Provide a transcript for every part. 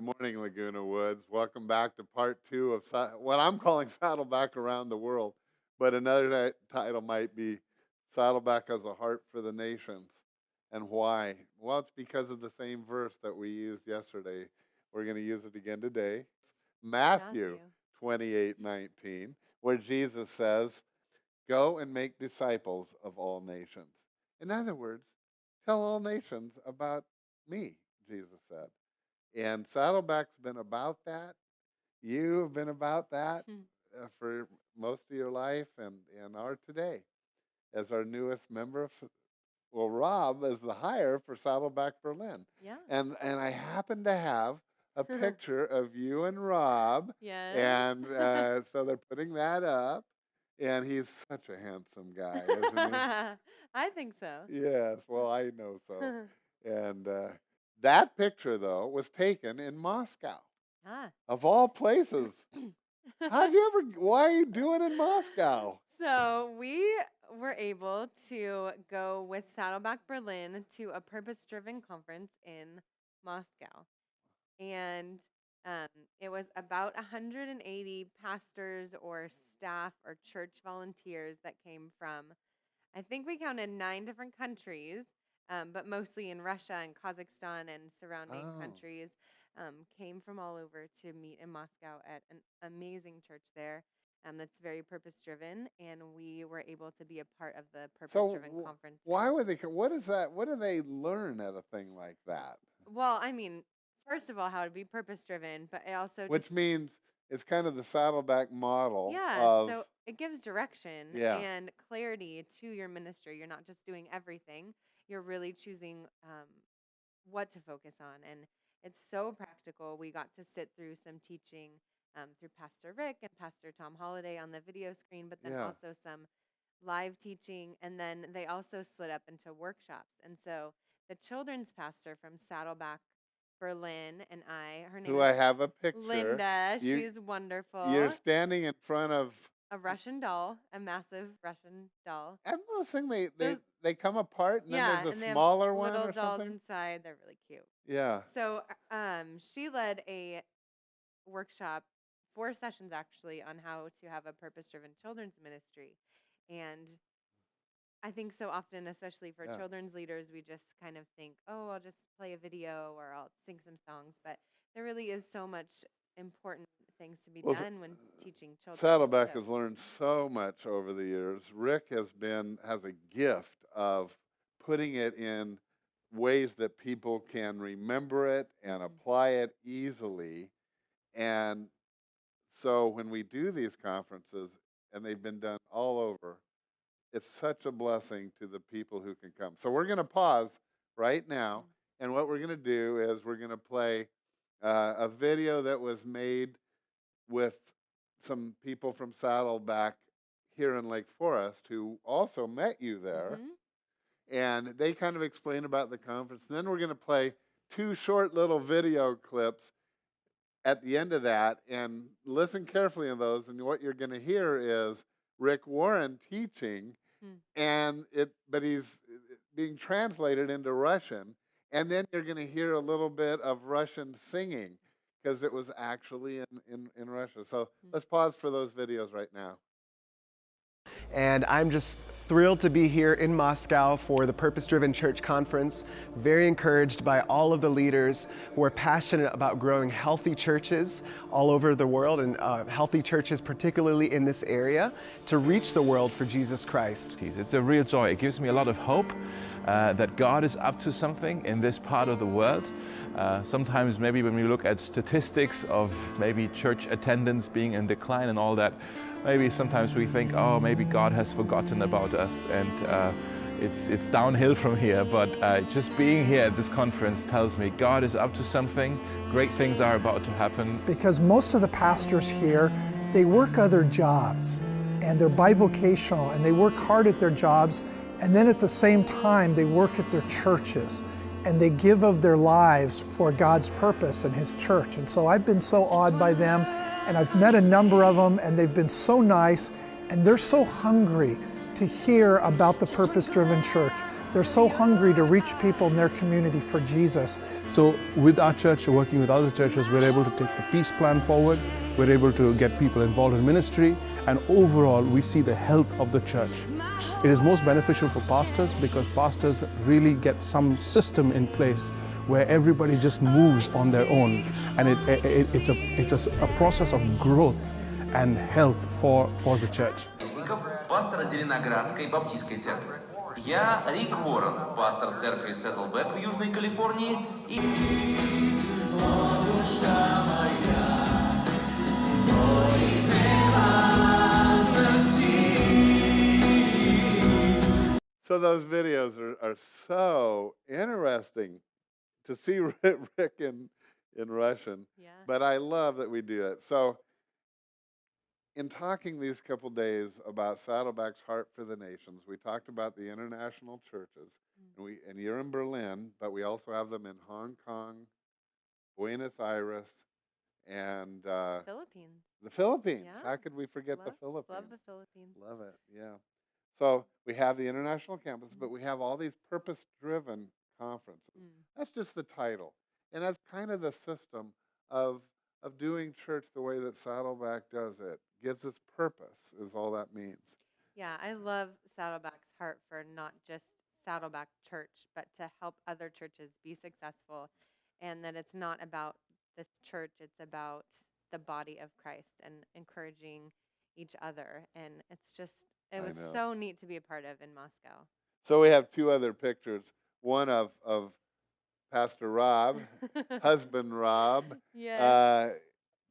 Good morning, Laguna Woods. Welcome back to part two of what I'm calling Saddleback Around the World. But another title might be Saddleback as a Heart for the Nations. And why? Well, it's because of the same verse that we used yesterday. We're going to use it again today. Matthew 28:19, where Jesus says, "Go and make disciples of all nations." In other words, tell all nations about me, Jesus said. And Saddleback's been about that. You have been about that for most of your life and are today as our newest member. Well, Rob is the hire for Saddleback Berlin. Yeah. And I happen to have a picture of you and Rob. Yes. And so they're putting that up. And he's such a handsome guy, isn't he? I think so. Yes, well, I know so. And that picture, though, was taken in Moscow, of all places. Why are you doing in Moscow? So we were able to go with Saddleback Berlin to a purpose-driven conference in Moscow. And it was about 180 pastors or staff or church volunteers that came from, I think we counted 9 different countries, but mostly in Russia and Kazakhstan and surrounding countries, came from all over to meet in Moscow at an amazing church there that's very purpose-driven, and we were able to be a part of the purpose-driven conference. Why would they come? What is that? What do they learn at a thing like that? Well, I mean, first of all, how to be purpose-driven, but it also Which means it's kind of the Saddleback model. Yeah, so it gives direction and clarity to your ministry. You're not just doing everything. You're really choosing what to focus on. And it's so practical. We got to sit through some teaching through Pastor Rick and Pastor Tom Holliday on the video screen, but then also some live teaching. And then they also split up into workshops. And so the children's pastor from Saddleback Berlin and her name is I have a picture. Linda. She's wonderful. You're standing in front of a Russian doll, a massive Russian doll. And those things, they come apart, and then there's a smaller one little or dolls something? inside. They're really cute. Yeah. So she led a workshop, 4 sessions actually, on how to have a purpose-driven children's ministry. And I think so often, especially for children's leaders, we just kind of think, oh, I'll just play a video or I'll sing some songs. But there really is so much important things to be done when teaching children. Saddleback has learned so much over the years. Rick has a gift of putting it in ways that people can remember it and apply it easily. And so when we do these conferences, and they've been done all over, it's such a blessing to the people who can come. So we're going to pause right now, and what we're going to do is we're going to play a video that was made with some people from Saddleback here in Lake Forest who also met you there, and they kind of explain about the conference. And then we're going to play 2 short little video clips at the end of that, and listen carefully to those, and what you're going to hear is Rick Warren teaching, but he's being translated into Russian, and then you're going to hear a little bit of Russian singing because it was actually in Russia. So let's pause for those videos right now. And I'm just thrilled to be here in Moscow for the Purpose Driven Church Conference. Very encouraged by all of the leaders who are passionate about growing healthy churches all over the world, and healthy churches particularly in this area, to reach the world for Jesus Christ. It's a real joy. It gives me a lot of hope that God is up to something in this part of the world. Sometimes maybe when we look at statistics of maybe church attendance being in decline and all that, maybe sometimes we think, oh, maybe God has forgotten about us, and it's downhill from here. But just being here at this conference tells me God is up to something. Great things are about to happen. Because most of the pastors here, they work other jobs, and they're bivocational, and they work hard at their jobs, and then at the same time they work at their churches, and they give of their lives for God's purpose and His church. And so I've been so awed by them, and I've met a number of them, and they've been so nice, and they're so hungry to hear about the purpose-driven church. They're so hungry to reach people in their community for Jesus. So with our church, working with other churches, we're able to take the peace plan forward. We're able to get people involved in ministry, and overall we see the health of the church. It is most beneficial for pastors because pastors really get some system in place where everybody just moves on their own, and it's a process of growth and health for the church. Пастора Зеленоградской баптистской церкви. Я Рик Уоррен, пастор церкви Сеттлбек в Южной Калифорнии. So those videos are so interesting to see Rick in Russian. Yeah. But I love that we do it. So in talking these couple days about Saddleback's Heart for the Nations, we talked about the international churches, and you're in Berlin, but we also have them in Hong Kong, Buenos Aires, and Philippines. the Philippines. Yeah. How could we forget the Philippines? Love the Philippines. Love it, yeah. So we have the international campus, but we have all these purpose-driven conferences. That's just the title. And that's kind of the system of doing church the way that Saddleback does it. Gives us purpose, is all that means. Yeah, I love Saddleback's heart for not just Saddleback Church, but to help other churches be successful, and that it's not about this church, it's about the body of Christ and encouraging each other. And it was know. so neat to be a part of in Moscow. So we have two other pictures. One of Pastor Rob, husband Rob, Yes.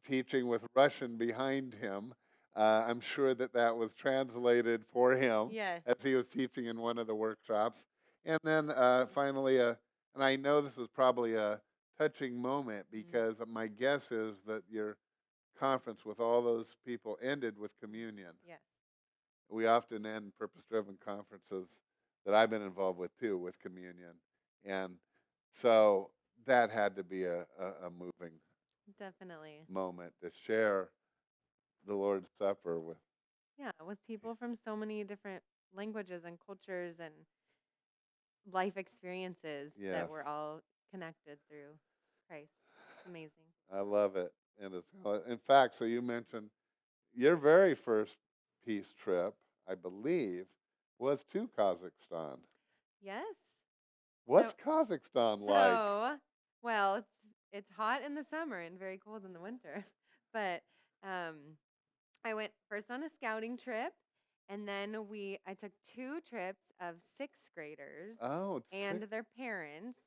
teaching with Russian behind him. I'm sure that was translated for him Yes. as he was teaching in one of the workshops. And then finally, and I know this was probably a touching moment because my guess is that your conference with all those people ended with communion. Yes. We often end purpose-driven conferences that I've been involved with too with communion. And so that had to be a moving Definitely. moment to share the Lord's Supper with. Yeah, with people from so many different languages and cultures and life experiences Yes. that we're all connected through Christ. It's amazing. I love it. And in fact, so you mentioned your very first peace trip, I believe, was to Kazakhstan. Yes. What's Kazakhstan like? So, well, it's hot in the summer and very cold in the winter. But I went first on a scouting trip, and then I took 2 trips of 6th graders and their parents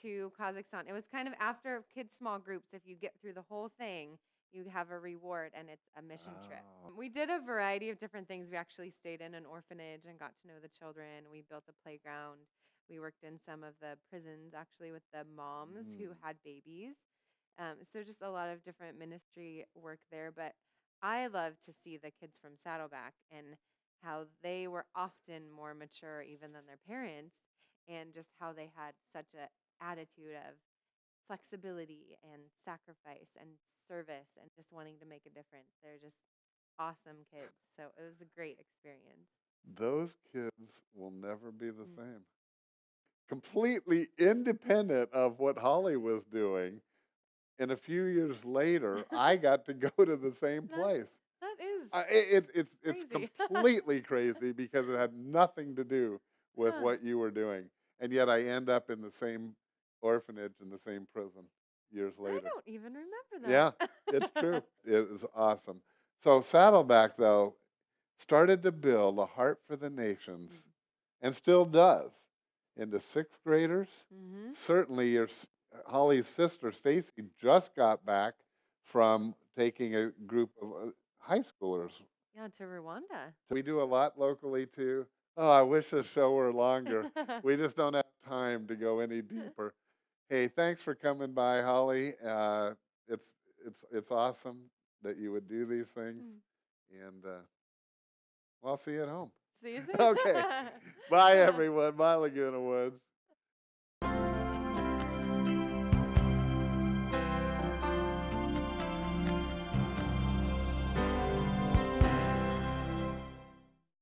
to Kazakhstan. It was kind of after kids' small groups. If you get through the whole thing, you have a reward, and it's a mission trip. We did a variety of different things. We actually stayed in an orphanage and got to know the children. We built a playground. We worked in some of the prisons, actually, with the moms who had babies. So just a lot of different ministry work there. But I love to see the kids from Saddleback and how they were often more mature even than their parents, and just how they had such an attitude of flexibility and sacrifice and service and just wanting to make a difference. They're just awesome kids. So it was a great experience. Those kids will never be the same. Completely independent of what Holly was doing. And a few years later, I got to go to the same place. That It's crazy. completely crazy because it had nothing to do with what you were doing. And yet I end up in the same orphanage in the same prison years later. I don't even remember that. Yeah, it's true. It was awesome. So Saddleback, though, started to build a heart for the nations and still does into 6th graders. Certainly Holly's sister, Stacy, just got back from taking a group of high schoolers. Yeah, to Rwanda. We do a lot locally, too. Oh, I wish this show were longer. We just don't have time to go any deeper. Hey, thanks for coming by, Holly. It's awesome that you would do these things. And well, I'll see you at home. See you soon. Okay. Bye, everyone. Bye, Laguna Woods.